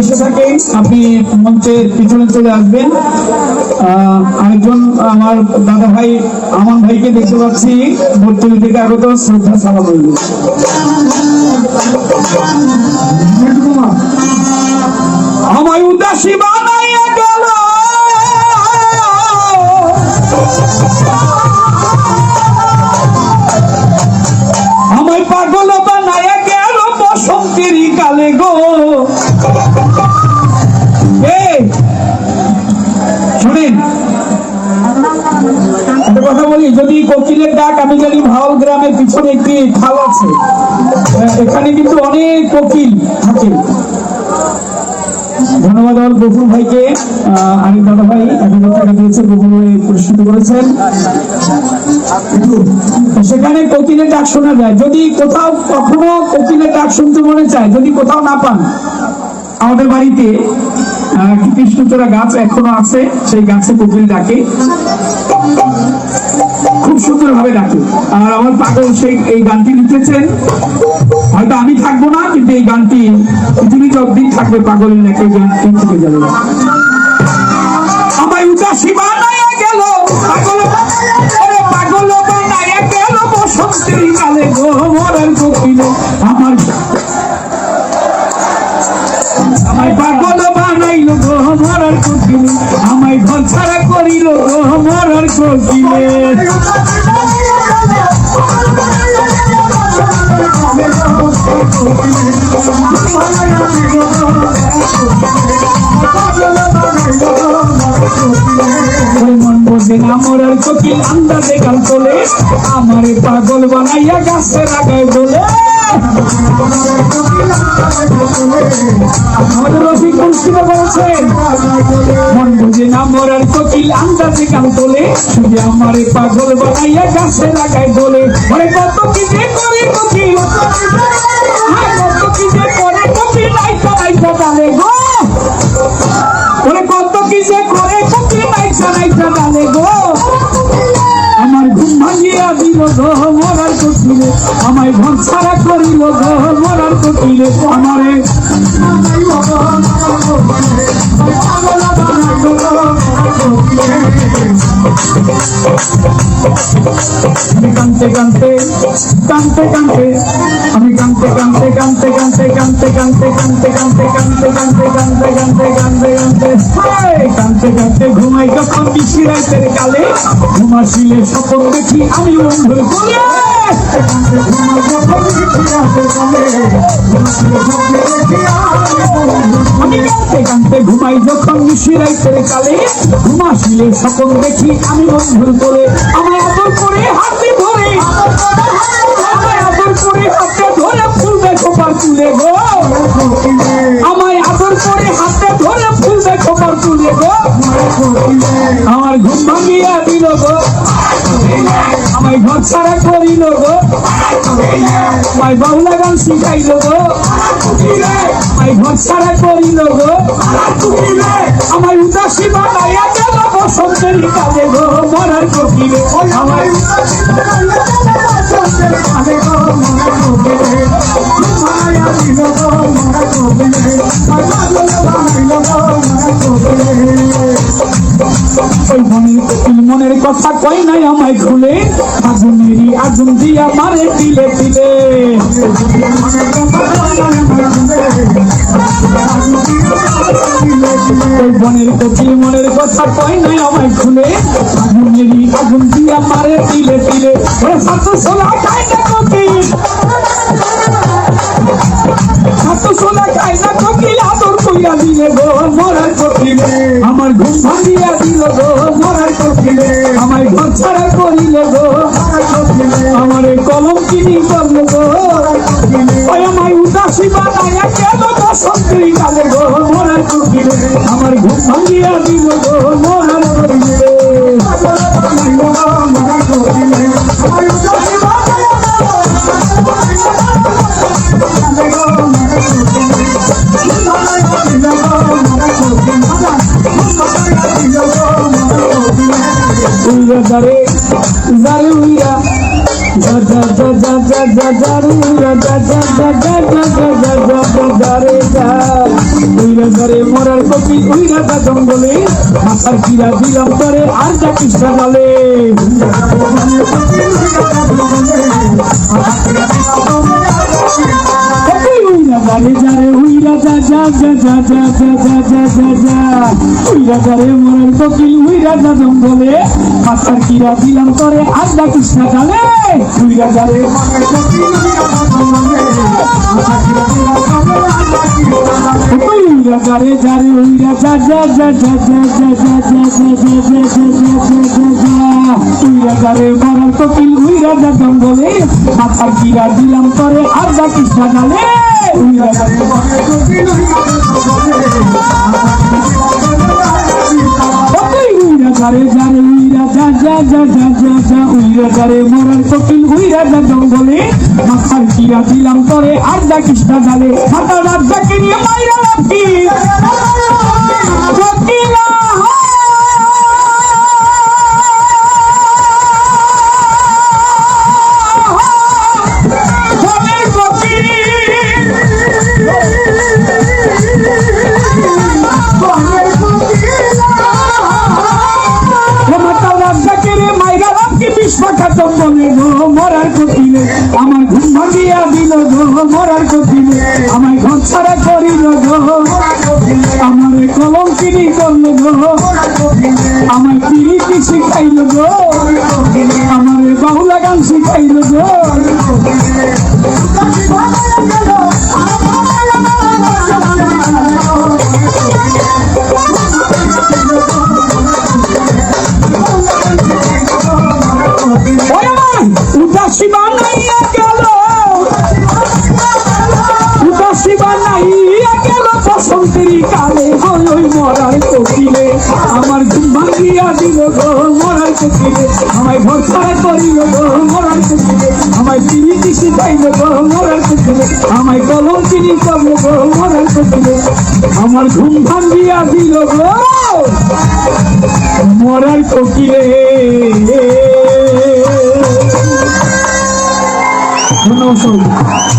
এসে থাকে আপনি মঞ্চের পিছনে চলে আসবেন। আরেকজন আমার দাদা ভাই আমান ভাইকে দেখতে পাচ্ছি বর্তমানে থেকে আগত, শ্রদ্ধা সালাম রইল। আমায় উদাসী বানাইয়া গেল, আমায় পাগল বানাইয়া গেল বসন্তের কালে গো। শোনেন একটা কথা বলি, যদি কোকিলের ডাক, আমি জানি ভাওল গ্রামের পিছনে একটি খাল আছে, এখানে কিন্তু অনেক কোকিল থাকে। ধন্যবাদ আমার গফুর ভাইকে, আরেক দাদা ভাই এখন টাকা দিয়েছে, গফুর ভাই পুরস্কৃত করেছেন। সেখানে কোকিলের ডাক শোনা যায়। যদি কোথাও কখনো কোকিলের ডাক শুনতে মনে চায়, যদি কোথাও না পান, আমাদের বাড়িতে কৃষ্ণচূড়া গাছ এখনো আছে, সেই গাছে কোকিল ডাকে, খুব সুন্দর ভাবে ডাকে। আর আমার পাগল সেই এই গানটি লিখেছেন, হয়তো আমি থাকবো না, কিন্তু এই গানটি পৃথিবী যতদিন থাকবে পাগলের লেখে গানটি থেকে যাবে। আমায় উদাসী বানাইয়া গেল পাগল, পাগল বানাইয়া গেল বসন্তের কালে গো মরার কোকিলে। আমায় পাগল বানাইল গো মরার কোকিলে, আমায় ঘর ছাড়া করিল গো মরার কোকিলে। মন বোঝে না মরার কোকিল আন্দাজে গাল তোলে, আমারে পাগল বানাইয়া গাছে লাগায় বলে। আমাদের রফিক মুন্সিদা বলছেন, মন বুঝে না মরার কোকিল আন্দাজে গাল তোলে, শুধু আমারে পাগল বানাইয়া গাছে লাগায় বলে। ওরে কত কি যে করে কোকিল, কত কি যে করে কোকিল নাইকা নাইকা ডালে গো। ওরে কত কি যে করে কোকিল নাইকা নাইকা ডালে গো। আমার ঘুম ভাঙিয়া দিল গো মরার কোকিলে, আমায় ঘর ছাড়া করিল গো মরার কোকিলে। আমারে কানতে কানতে কানতে কানতে আমি কানতে কানতে কানতে কানতে কানতে কানতে কানতে কানতে কানতে কানতে কানতে কানতে কানতে কানতে কানতে কানতে ঘুমাই যখন বেশি রাতের কালে, ঘুমাসিলে স্বপ্ন দেখি আমি বন্ধুর কোলে। আমি কানতে কানতে ঘুমাই যখন বেশি রাতের কালে, ঘুমাসিলে স্বপ্ন দেখি আমি বন্ধুর কোলে। আমায় আদর করে হাতে ধরে, আমায় আদর করে হাতে ধরে ফুলবে খোপার তুলে গো। আমায় আদর করে হাতে ধরে ফুলবে খোপার তুলে গো। আমার ঘুম ভাঙিয়া দিল গো, আমায় ঘর ছাড়া করিল গো, আমায় বাউলা গান শিখাইল গো, আমায় ঘর ছাড়া করিল গো, আমায় উদাসী বানাইয়া গেল বসন্তের কালে গো মরার কোকিলে। আমায় মনের কথা কই নাই আমায় খুলে, আগুনেরই আগুন দিয়া মারে দিলে দিলে। বনের কোকিল মনের কথা কই নাই আমায় খুলে, আগুনেরই আগুন দিয়া মারে দিলে দিলে। সাত সোলা খাই না কোকিল, সাত সোলা খাই না কোকিল আদর কইরা দিলে গো মরার কোকিলে। আমার ঘুম ভাঙিয়া দিল গো মরার কোকিলে, আমায় ঘর ছাড়া করিল গো। আমার কলম কিনি করল গো, ওই আমায় উদাসী বানাইয়া গেল বসন্তের কালে গো মরার কোকিলে। আমার ঘুম ভাঙিয়া দিল গো মরার কোকিলে। উইরা জারে জারে উইরা মরার কপি ওই রাজা জঙ্গলে মাথার কিরা দিলাম করে আর যা কৃষ্ণ জালে যারে ওই রাজা যা যা যা যা যা যা যা যা যা ওই রাজারে মরার কপিল ওই রাজা জঙ্গলে মাথার কিরা দিলাম করে আর যা কৃষ্ণ জালে ওই রাজারে মরার কপিল যারে যারে ওই রাজা যা যা যা যা যা যা যা ওই রাজারে মরার কপিল ওই রাজা জঙ্গলে মাথার কিরা দিলাম করে আর যা কৃষ্ণ জালে ওই রাজারে মরার কপিল যারে যারে ওই রাজা যা যা যা যা যা ওই রাজারে মরার কপিল ওই রাজা জঙ্গলে মাথার কিরা দিলাম করে আর যা কৃষ্ণ জালে মাথার রাজাকে নিয়ে মাইরা রাখি মরার কপিলে আমার ঘুম ভাঙিয়া দিল গো মরার কপিলে আমায় ঘর ছাড়া করিল গো আমার কলম কিনি করলো গো আমায় পিরিতি শিখাইল গো আমার বাউলা গান শিখাইল গো উদাসী বানাইয়া গেল বসন্তেরই কালে ওই মরার কপিলে আমার ঘুম ভাঙিয়া দিল গো মরার কপিলে আমায় ঘর ছাড়া করিল গো মরার কপিলে আমায় পিরিতি শিখাইল গো মরার কপিলে আমায় কলম চিনি করল গো মরার কপিলে আমার ঘুম ভাঙিয়া দিল গো মরার কপিলে। ধন্যবাদ।